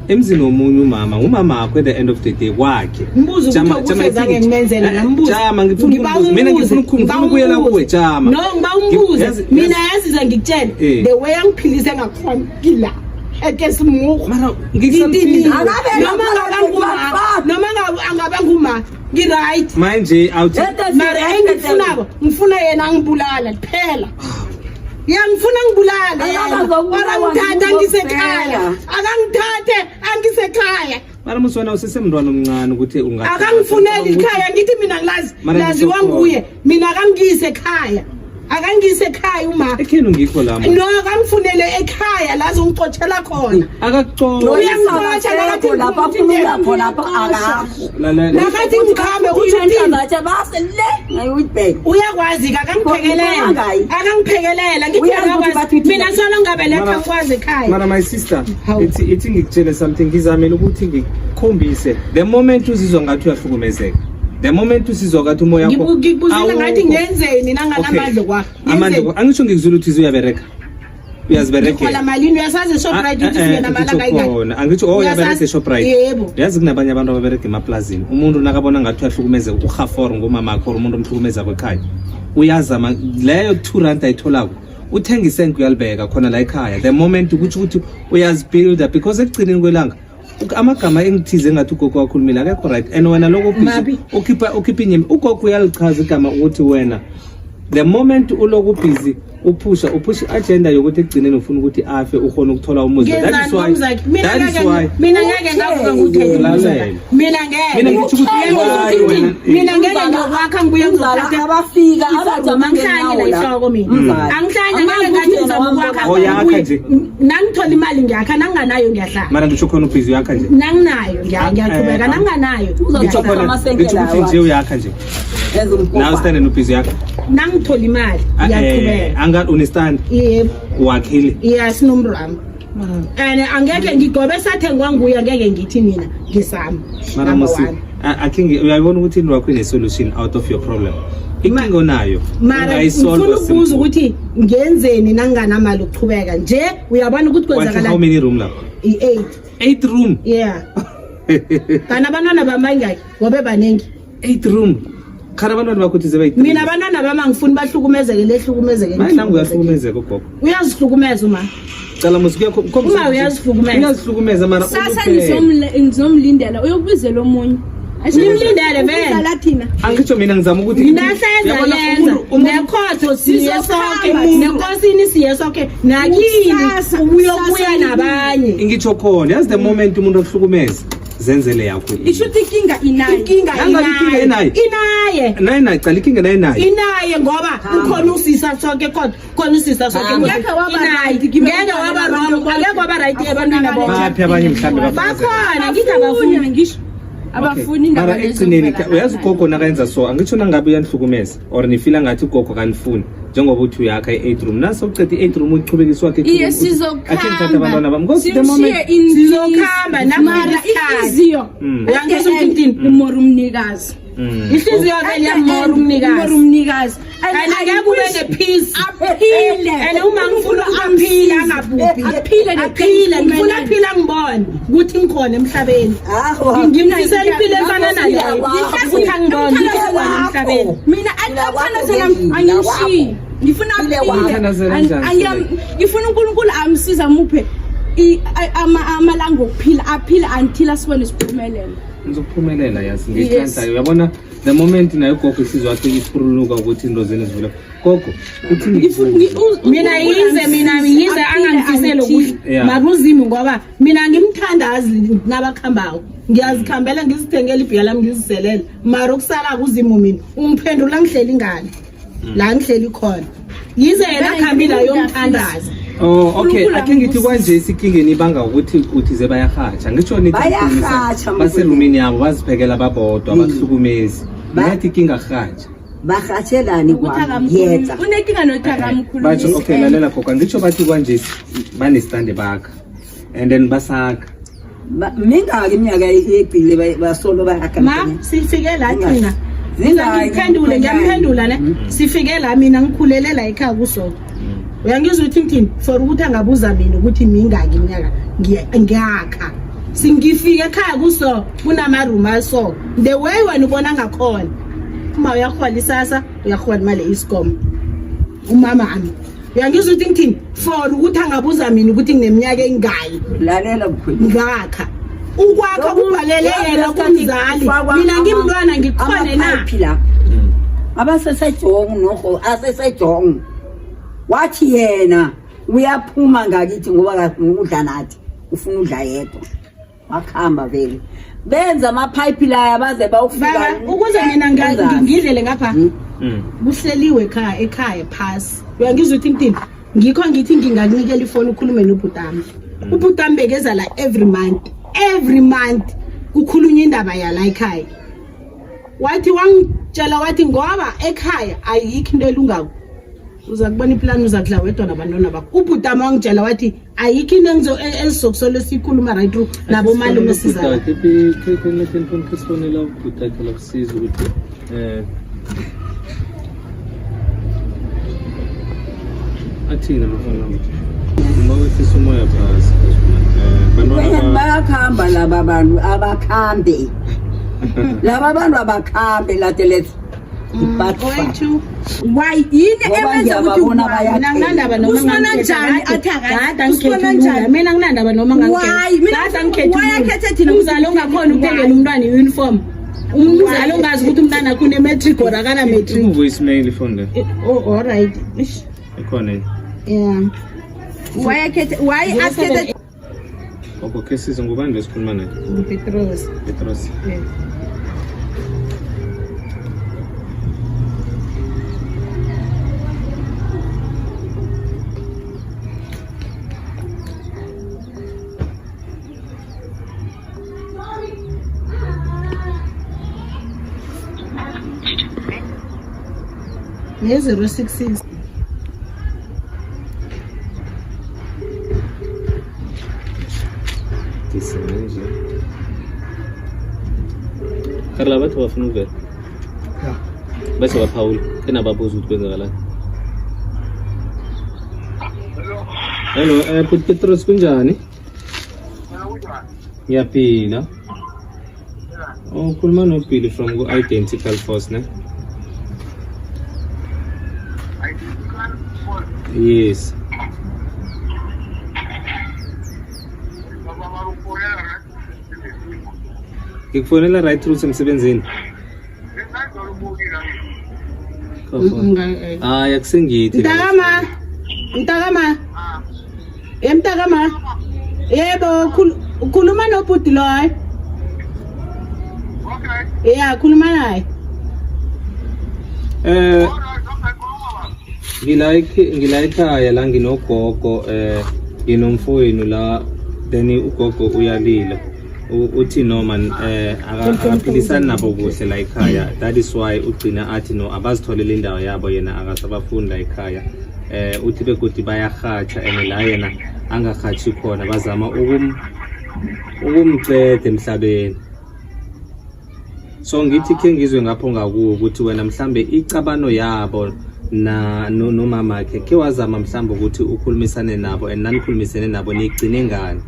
emzini womunye umama akho at the end of the day kwakhe mbuzo ukuthi uzange ngimenzele nambuzo jama ngifuna mina ngifuna ukuyela kuwe jama no ngiba umbuze mina yaziza ngikutshela the way angiphilise ngakhona kila eke simuko mara noma angabe nguma ngi-right manje awuthi mara engifunako ngifuna yena angibulala kuphela ngifuna ngibulale akangithathe angisekhaya mara musona usesemntwana omncane ukuthi akangifuneli ikhaya ngithi mina ngilaziwa nguye mina akangiyise ekhaya uma ekhenu ngikho la no akangifunele ekhaya la zongixotshela khona uyangixotsha lapha aphumula khona akakho nakathi ngikhambe ngathi base le ngayibheka uyakwazi akangiphekelela ngithi mina solo ngabeletha ngikwazi ekhaya mara my sister ithi ngikutshele something ngizamela ukuthi ngikhombise the moment uzizwa ngathi uyahlukumezeka the moment usizwa ngathi umoya wakho ngibuzile ngathi ngenzeni nanganamandla kwakho amandla angisho ngikuzula ukuthi uyabereka uyazibereka khola malini uyasazi Shoprite ukuthi singena malanga ayingaki angitsho uyabereka Shoprite yebo yazi kunabanye abantu ababereka emaplazini umuntu nakabona ngathi uyahlukumezeka ukhaforo ngomama wakho umuntu omhlukumeza kwekhaya uyazama leyo 2 rand ayitholako uthenga isenke uyalibeka khona la ekhaya the moment ukuthi uyazibuilda because ekugcineni kwelanga amagama engithize ngathi ugogo wakhulumile akekho right and wena lokho ukhipha inyemi ugogo uyalichaza igama ukuthi wena the moment uloku busy upusha agenda yokuthi ekugcineni ufuna ukuthi afe ukhona ukuthola umuzi that is why mina ngeke ngavuka nguthe mina ngeke ngakwakha ngibuye ngizothatha abafika abajamangela ihloko mina angihlanye ngeke ngathi ngizokwakha oyakha nje nangithola imali ngiyakha nanganayo ngiyahlala mara ngisho khona ubhizi yakha nje nanginayo ngiyaqhubeka nanganayo uzothola amasenkela ngisho nje uyakha nje now stand and ubhizi yakha nangithola imali ngiyaqhubeka anga understand yebo wakhile yes nomramo and angeke ngigobe sathengwa nguye ngeke ngithi mina ngisama mara musi akhingi uyabona ukuthi into yakho ine solution out of your problem inkingo nayo mara ngifuna ukubuza ukuthi ngenzeni nanganamali ukuchubeka nje uyabona ukuthi kwenzakala how many room lapho 8 room yeah kana abantwana bamangaki ngobe banengi 8 room khara abantwana bakho thize bayi mina abantwana bama ngifuna bahlukumezeke manje nangu uyahlukumezeka gogo uyazihlukumeza uma cala musi uma uyazihlukumeza mara sasa ngizomlindela uyokubizela omunye Nimlindele vele lathina angitsho mina ngizama ukuthi nginasenza yenza nekhotho siye sonke nenkosini siye sonke nakini ubuyobuya nabanye ingitsho khona yazi the moment umuntu ohlukumeza zenzele yakho ishuthi inkinga inayo naye cala ikinga inaye ngoba ukhona usisa sonke khona usisa sonke ngeke waba wrong angeke waba right ebantwini bonke baphi abanye mhlambe bakhona ngizabafuna ngisho abafuni indaba mara ekugcineni uyazi ugogo nakayenza so angitsho nangabe uyanihlukumeza or nifila ngathi ugogo kanifuni njengoba uthi uyakha i-8 room naso uceda i-8 room uyiqhubekiswa wakhe iye sizokhamba abantwana bami ngoba the moment sizokhamba namara ihliziyo uyangizwa ukuthi umora umnikazi ihliziyo vele yamora umnikazi angeke kube ne-peace aphile and uma ngifuna aphile angabhubhi aphile ngifuna aphile ngibone ukuthi ngikhona emhlabeni ngimfisela impilo efana naleyo ukuthi angibone emhlabeni mina angithandazela angishiyi ngifuna ngifuna uNkulunkulu amsiza muphe amalanga okuphila aphila until asibone siphumelela ngizophumelela yazi ngiyithanda uyabona the moment nayo gogo isizwe wakhe iphuruluka ukuthi into zene zivula gogo uthi mina yize angangifisela ukuthi makuzimi ngoba mina ngimthandazi nabakhambako ngiyazikhambela ngizithengela ibhiya lami ngiziselele mara okusala kuzimo mina ungiphendula ngihleli ngani la ngihleli khona yize yena khambila yomthandazi oh okay akingithi kwanje isikingeni ibanga ukuthi uthize bayahatsha ngisho nithi baserumini yabo baziphekela babodwa abahlukumezi bayathi kinga hatsha bahatshelani kwami yetha unenkinga nothakamkhulu bathi okay lalela gogo ngisho bathi kwanje banestand bakha and then basakha mingaki iminyaka egcile basolo bayakha ma sifike la thina ngiyaphendula ne sifike la mina ngikhulele la ekhaya kuso uyangizwa ukuthi ngithini for ukuthi angabuza mina ukuthi mingaki iminyaka ngiyakha singifike ekhaya kuso kunama-room so the way wena ubona ngakhona uma uyarhola isasa uyarhola imali e-Eskom umama ami uyangizwa ukuthi ngithini for ukuthi angabuza mina ukuthi ngineminyaka engayi lalela mkhwethu ngakha ukwakha kubhalele yena kumzali mina ngimntwana ngikhone na phila abasesejonga noho asesejonga wathi yena uyaphuma ngakithi ngoba udla nathi ufuna udla yedwa wakhamba vele benza amapipe la baze bawufika ukuze mina ngidlele ngapha kuhleliwe ekhaya phasi uyangizwa ukuthi ngithini ngikho ngithi ngingakunikela ifoni ukhulume nobhutami ubhutami bekeza la every month kukhulunywa indaba yala ekhaya wathi wangitshela wathi ngoba ekhaya ayikho into elungako uza kubona iplan uzakudla wedwa nabantwana bakho ubhutami wangitshela wathi ayikho into ezizokusolo sikhuluma right through nabo malume sizala athina mfana mawefisa umoya phasi bayakhamba laba bantu abakhambe laba bantu abakhambe latelethu why yini ebenza ukuthi mina nginandaba noma njani gada ngikhethe mina nginandaba noma gada ngikhethe umzali ongakhona ukuthengela umntwana i-uniform umzali ongazi ukuthi umntwana akho une-matric or akana matric voicemail phone all right ikhona yeah why akhethe okay sizo ngubani lesikhuluma naye Petros yeah. Yes, 066. Carla bathi bafuna ukuvela bese baphawula enababuza ukuthi kwenzakalani. Hello, Petros kunjani? Ngiyaphila. Oh, khuluma noBilly from Identical Force, ne? Yes. Ngikufonela right through semsebenzini. Akusengithi. Mtakama. Mtakama. Yebo, ukhuluma nobhuti loyo. Okay. Yeah, khuluma naye. Ngilayikhaya la nginogogo nginomfowenu la then ugogo uyalila uthi noma akaphilisani nabo kuhle la ekhaya that is why ugcina athi no abazitholele indawo yabo yena akasabafuni la ekhaya uthi begodi bayahatsha and la yena angahatshi khona bazama ukumceda emhlabeni so ngithi ke ngizwe ngapho ngakuwo ukuthi wena mhlambe icabano yabo na nomama wakhe ke wazama mhlamba ukuthi ukhulumisane nabo and nanikhulumisene nabo nigcine ngani